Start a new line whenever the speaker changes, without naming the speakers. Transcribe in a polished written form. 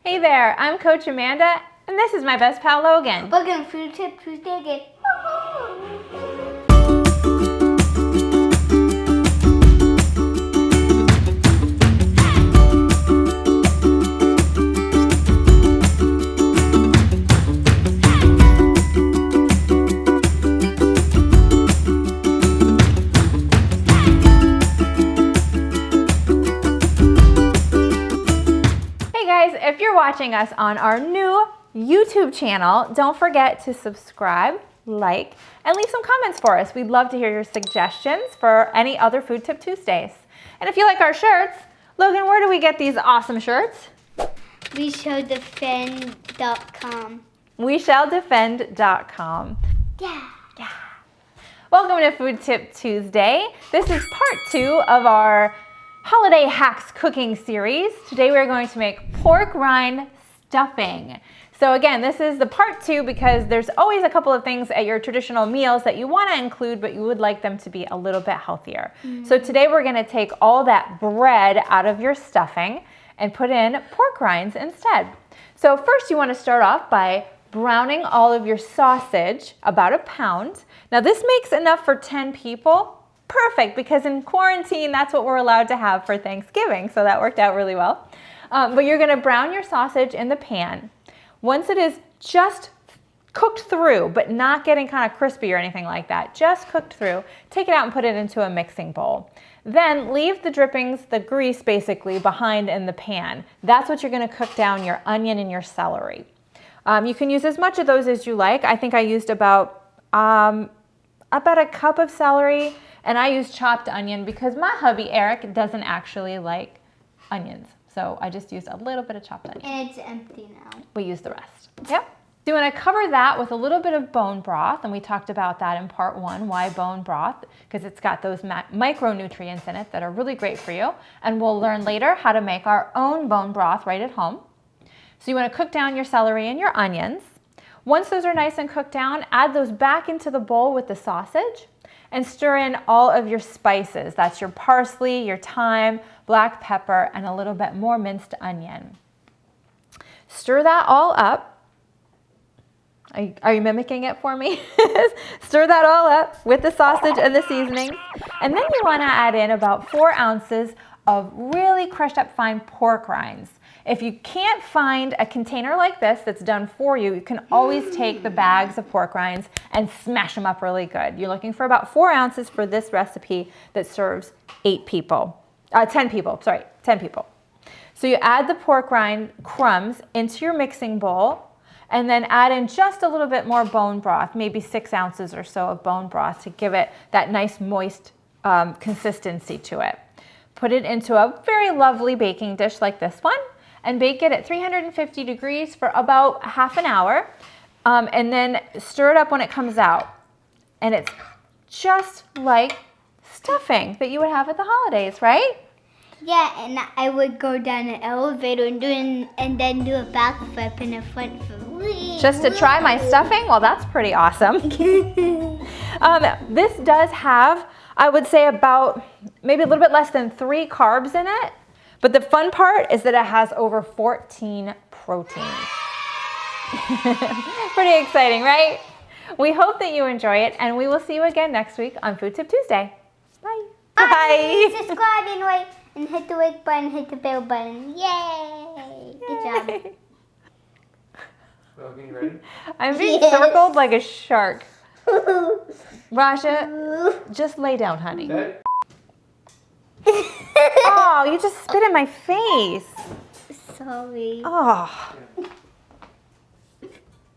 Hey there, I'm Coach Amanda, and this is my best pal Logan.
Welcome to Food Tip Tuesday again.
If you're watching us on our new YouTube channel, don't forget to subscribe, like, and leave some comments for us. We'd love to hear your suggestions for any other Food Tip Tuesdays. And if you like our shirts, Logan, where do we get these awesome shirts?
WeShallDefend.com.
WeShallDefend.com.
Yeah.
Welcome to Food Tip Tuesday. This is part 2 of our Holiday Hacks cooking series. Today we're going to make pork rind stuffing. So again, this is the part 2 because there's always a couple of things at your traditional meals that you want to include, but you would like them to be a little bit healthier. So today we're going to take all that bread out of your stuffing and put in pork rinds instead. So first you want to start off by browning all of your sausage, about a pound. Now this makes enough for 10 people. Perfect, because in quarantine, that's what we're allowed to have for Thanksgiving. So that worked out really well. But you're gonna brown your sausage in the pan. Once it is just cooked through, but not getting kind of crispy or anything like that, just cooked through, take it out and put it into a mixing bowl. Then leave the drippings, the grease basically, behind in the pan. That's what you're gonna cook down your onion and your celery. You can use as much of those as you like. I think I used about a cup of celery, and I use chopped onion because my hubby, Eric, doesn't actually like onions. So I just used a little bit of chopped onion.
And it's empty now.
We use the rest. Yep. So you want to cover that with a little bit of bone broth, and we talked about that in part 1, why bone broth, because it's got those micronutrients in it that are really great for you. And we'll learn later how to make our own bone broth right at home. So you want to cook down your celery and your onions. Once those are nice and cooked down, add those back into the bowl with the sausage and stir in all of your spices. That's your parsley, your thyme, black pepper, and a little bit more minced onion. Stir that all up. Are you mimicking it for me? Stir that all up with the sausage and the seasonings. And then you want to add in about 4 ounces of really crushed up fine pork rinds. If you can't find a container like this that's done for you, you can always take the bags of pork rinds and smash them up really good. You're looking for about 4 ounces for this recipe that serves 10 people. So you add the pork rind crumbs into your mixing bowl and then add in just a little bit more bone broth, maybe 6 ounces or so of bone broth to give it that nice moist consistency to it. Put it into a very lovely baking dish like this one, and bake it at 350 degrees for about half an hour. And then stir it up when it comes out. And it's just like stuffing that you would have at the holidays, right?
Yeah, and I would go down an elevator and then do a backflip and a front flip.
Just to try my stuffing? Well, that's pretty awesome. This does have, I would say, about maybe a little bit less than 3 carbs in it. But the fun part is that it has over 14 proteins. Pretty exciting, right? We hope that you enjoy it, and we will see you again next week on Food Tip Tuesday. Bye. Bye.
Subscribe and hit the like button, hit the bell button. Yay! Good job.
Logan, you ready?
I'm being circled like a shark. Rasha, just lay down, honey.
Okay.
Oh, you just spit in my face.
Sorry.
Oh.